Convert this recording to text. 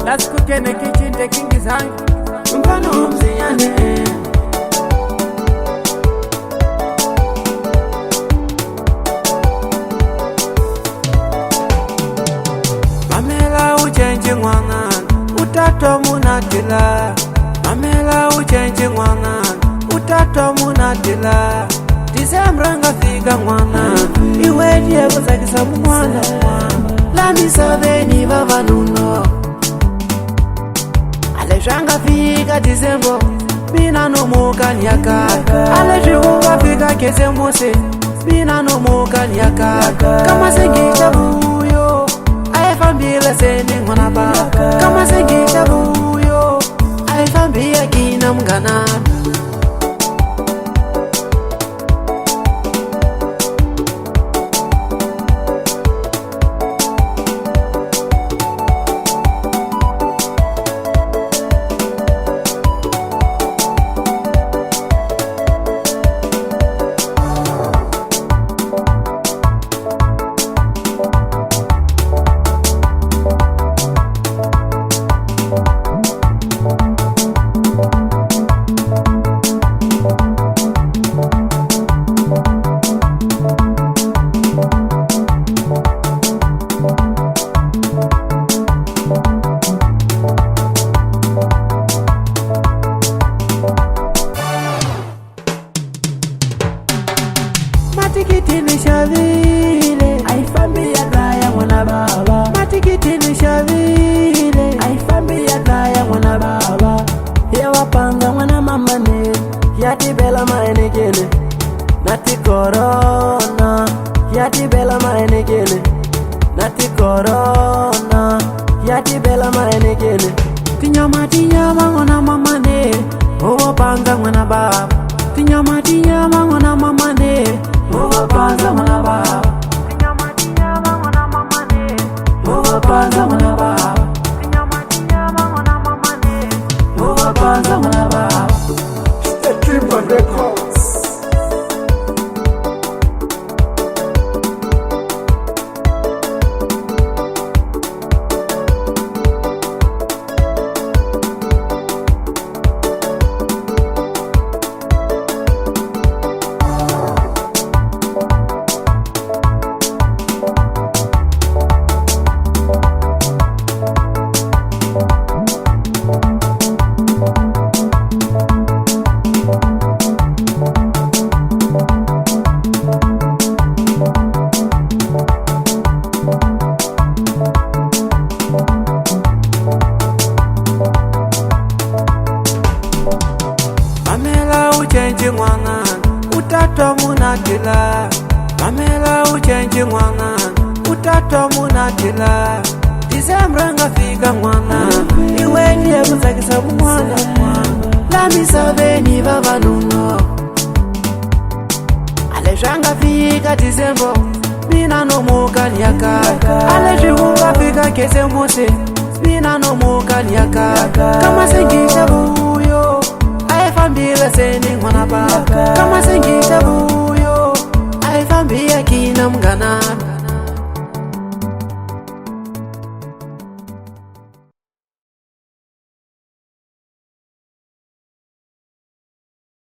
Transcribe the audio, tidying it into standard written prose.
Let's cook in the kitchen, taking his hand. Mfano mziyane Mamela uchenji mwana utato munatila. Mamela uchenji mwana utato munatila. Disembranga figa mwana iwedie kuzakisa mwana. Lami saveni vavanuno Alejanga figa Disembo Bina no muka nyaka Alejuga figa kezembose Bina no muka nyaka Kama sengisha buyo Aefambila seni mwanaba Kama sengisha buyo Aefambia kina mgana Matikiti ni shavile Aifambia kaya mwana baba Matikiti ni shavile Aifambia kaya mwana baba Ya wapanga mwana mamane Yati bela maenegele Nati corona Yati bela maenegele Nati corona Yati bela maenegele Tinyama mwana mamane Wapanga mwana baba Tinyama mwana mamane Panza mwana baba Tinyama mwana mamane Panza mwana baba Tinyama mwana mamane Panza mwana baba Equipa Records. Mamela uchenji mwana utato munatila. Mamela uchenji mwana utato munatila. Disembranga figa mwana iwedie kuzakisa mwana. Lami saveni vavanuno Alejanga figa Disembo Bina no muka nyaka Alejuga figa kezembose Bina no muka nyaka Kama sengisha buyo Aefambila seni mwanaba Kama sengisha buyo Aefambia kina mgana